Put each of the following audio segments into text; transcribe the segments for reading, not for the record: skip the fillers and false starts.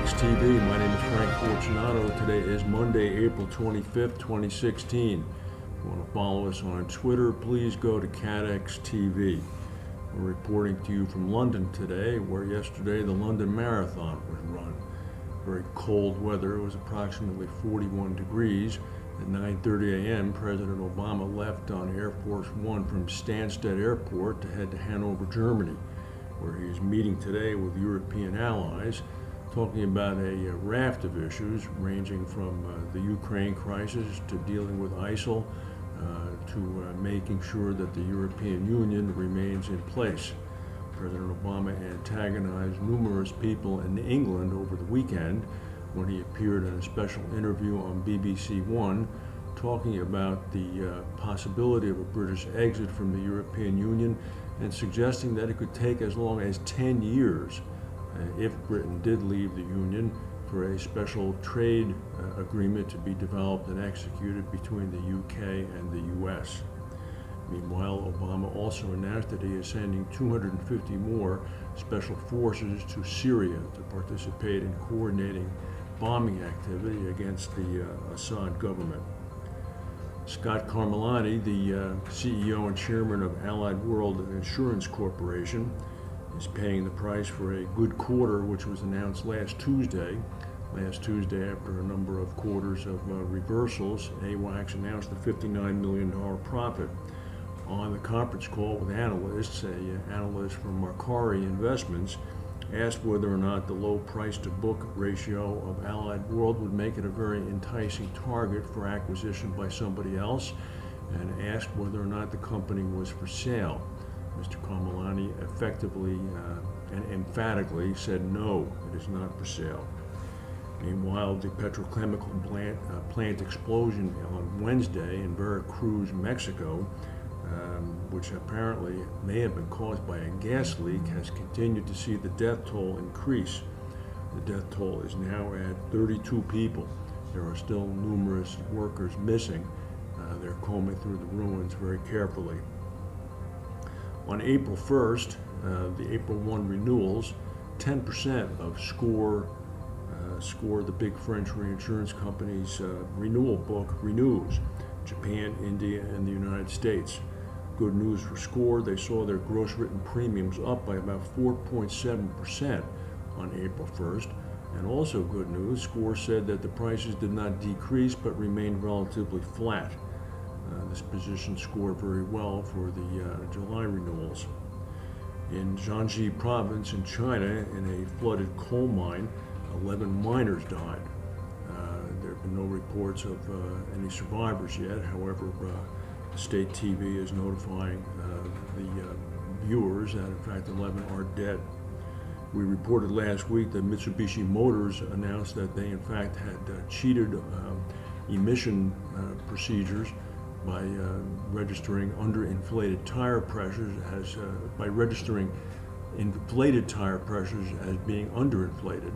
CATEX TV. My name is Frank Fortunato. Today is Monday, April 25th, 2016. If you want to follow us on Twitter, please go to CATEX TV. We're reporting to you from London today, where yesterday the London Marathon was run. Very cold weather. It was approximately 41 degrees. At 9:30 a.m., President Obama left on Air Force One from Stansted Airport to head to Hanover, Germany, where he is meeting today with European allies, talking about a raft of issues ranging from the Ukraine crisis to dealing with ISIL to making sure that the European Union remains in place. President Obama antagonized numerous people in England over the weekend when he appeared in a special interview on BBC One talking about the possibility of a British exit from the European Union and suggesting that it could take as long as 10 years if Britain did leave the Union for a special trade agreement to be developed and executed between the UK and the US. Meanwhile, Obama also announced that he is sending 250 more special forces to Syria to participate in coordinating bombing activity against the Assad government. Scott Carmilani, the CEO and chairman of Allied World Insurance Corporation, is paying the price for a good quarter, which was announced last Tuesday. Last Tuesday, after a number of quarters of reversals, AWACS announced a $59 million profit. On the conference call with analysts, an analyst from Macquarie Investments asked whether or not the low price-to-book ratio of Allied World would make it a very enticing target for acquisition by somebody else, and asked whether or not the company was for sale. Mr. Carmilani effectively and emphatically said no, it is not for sale. Meanwhile, the petrochemical plant explosion on Wednesday in Veracruz, Mexico, which apparently may have been caused by a gas leak, has continued to see the death toll increase. The death toll is now at 32 people. There are still numerous workers missing. They're combing through the ruins very carefully. On April 1st, the April 1 renewals, 10% of SCOR, the big French reinsurance company's renewal book, renews. Japan, India, and the United States. Good news for SCOR, they saw their gross written premiums up by about 4.7% on April 1st. And also good news, SCOR said that the prices did not decrease but remained relatively flat. This positions SCOR very well for the July renewals. In Jiangxi province in China, in a flooded coal mine, 11 miners died. There have been no reports of any survivors yet. However, the state TV is notifying the viewers that in fact 11 are dead. We reported last week that Mitsubishi Motors announced that they in fact had cheated emission procedures by registering underinflated tire pressures by registering inflated tire pressures as being underinflated.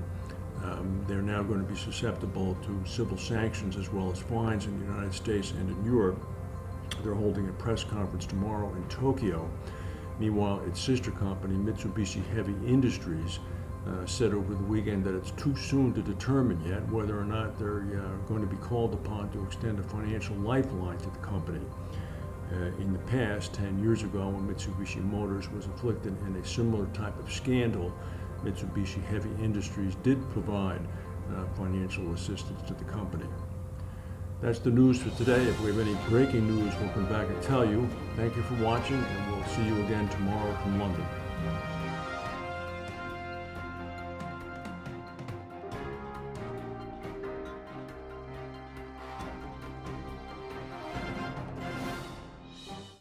They're now going to be susceptible to civil sanctions as well as fines in the United States and in Europe. They're holding a press conference tomorrow in Tokyo. Meanwhile, its sister company, Mitsubishi Heavy Industries, said over the weekend that it's too soon to determine yet whether or not they're going to be called upon to extend a financial lifeline to the company. In the past, 10 years ago, when Mitsubishi Motors was afflicted in a similar type of scandal, Mitsubishi Heavy Industries did provide financial assistance to the company. That's the news for today. If we have any breaking news, we'll come back and tell you. Thank you for watching, and we'll see you again tomorrow from London.